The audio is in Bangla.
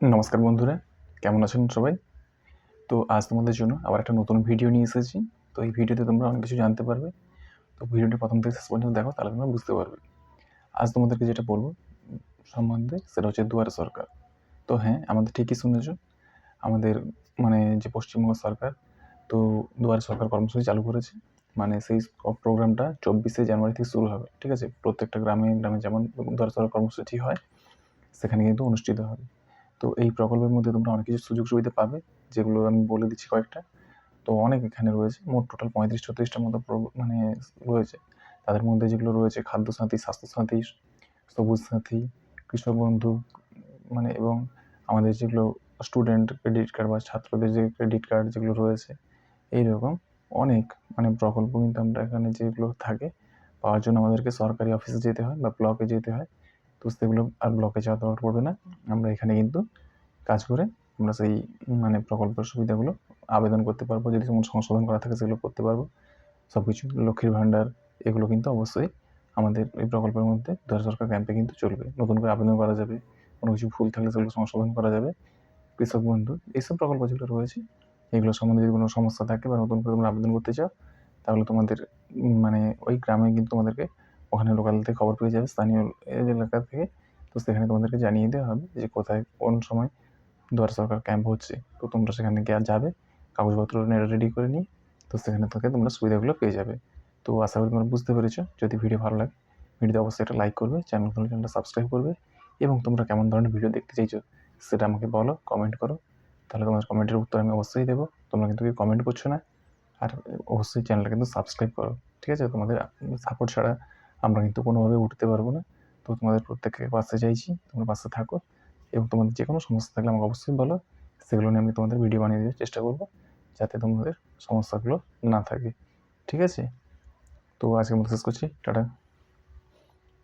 নমস্কার বন্ধুরা, কেমন আছেন সবাই? তো আজ তোমাদের জন্য আবার একটা নতুন ভিডিও নিয়ে এসেছি। তো এই ভিডিওতে তোমরা অনেক কিছু জানতে পারবে। তো ভিডিওটি প্রথম থেকে শেষ পর্যন্ত দেখো, তাহলে তোমরা বুঝতে পারবে। আজ তোমাদেরকে যেটা বলবো সম্বন্ধে, সেটা হচ্ছে দুয়ারে সরকার। তো হ্যাঁ, আমাদের ঠিকই শুনেছ। আমাদের যে পশ্চিমবঙ্গ সরকার, তো দুয়ারে সরকার কর্মসূচি চালু করেছে। সেই প্রোগ্রামটা 24শে জানুয়ারি থেকে শুরু হবে। ঠিক আছে? প্রত্যেকটা গ্রামে গ্রামে যেমন দুয়ারে সরকার কর্মসূচি হয়, সেখানে কিন্তু অনুষ্ঠিত হবে। তো এই প্রকল্পের মধ্যে তোমরা অনেক কিছু সুযোগ সুবিধা পাবে, যেগুলো আমি বলে দিচ্ছি কয়েকটা। তো অনেক এখানে রয়েছে, মোট টোটাল 35-36টার মতো রয়েছে। তাদের মধ্যে যেগুলো রয়েছে খাদ্য সাথী, স্বাস্থ্য সাথী, সবুজ সাথী, কৃষক বন্ধু, এবং আমাদের যেগুলো স্টুডেন্ট ক্রেডিট কার্ড বা ছাত্রদের যে ক্রেডিট কার্ড যেগুলো রয়েছে, এইরকম অনেক প্রকল্প কিন্তু আমরা এখানে যেগুলো থাকে পাওয়ার জন্য আমাদেরকে সরকারি অফিসে যেতে হয় বা ব্লকে যেতে হয়। তো সেগুলো আর ব্লকে যাওয়া দরকার পড়বে না। আমরা এখানে কিন্তু কাজ করে আমরা সেই প্রকল্পের সুবিধাগুলো আবেদন করতে পারবো। যদি কোনো সংশোধন করা থাকে সেগুলো করতে পারবো। সবকিছু লক্ষ্মীর ভাণ্ডার এগুলো কিন্তু অবশ্যই আমাদের এই প্রকল্পের মধ্যে দুয়ারে সরকার ক্যাম্পে কিন্তু চলবে। নতুন করে আবেদন করা যাবে, কোনো কিছু ভুল থাকলে সেগুলো সংশোধন করা যাবে। কৃষক বন্ধু, এইসব প্রকল্প যেগুলো রয়েছে, এগুলো সম্বন্ধে যদি কোনো সমস্যা থাকে বা নতুন করে তোমরা আবেদন করতে চাও, তাহলে তোমাদের ওই গ্রামে কিন্তু তোমাদেরকে ওখানে লোকাল থেকে খবর পেয়ে যাবে, স্থানীয় এলাকা থেকে। তো সেখানে তোমাদেরকে জানিয়ে দেওয়া হবে যে কোথায় কোন সময় দুয়ারে সরকার ক্যাম্প হচ্ছে। তো তোমরা সেখানে যাবে, কাগজপত্র রেডি করে নিয়ে। তো সেখানে থেকে তোমরা সুবিধাগুলো পেয়ে যাবে। তো আশা করি তোমরা বুঝতে পেরেছো। যদি ভিডিও ভালো লাগে, ভিডিওতে অবশ্যই একটা লাইক করবে, চ্যানেলটা সাবস্ক্রাইব করবে, এবং তোমরা কেমন ধরনের ভিডিও দেখতে চাইছো সেটা আমাকে বলো, কমেন্ট করো। তাহলে তোমার কমেন্টের উত্তর আমি অবশ্যই দেবো। তোমরা কিন্তু কমেন্ট করছো না। আর অবশ্যই চ্যানেলটা কিন্তু সাবস্ক্রাইব করো। ঠিক আছে? তোমাদের সাপোর্ট ছাড়া আমরা কিন্তু কোনোভাবে উঠতে পারবো না। তো তোমাদের প্রত্যেকের পাশে চাইছি, তোমরা পাশে থাকো, এবং তোমাদের যে কোনো সমস্যা থাকলে আমাকে অবশ্যই বলো। সেগুলো নিয়ে আমি তোমাদের ভিডিও বানিয়ে দেওয়ার চেষ্টা করবো, যাতে তোমাদের সমস্যাগুলো না থাকে। ঠিক আছে? তো আজকের মতো শেষ করছি। টাটা।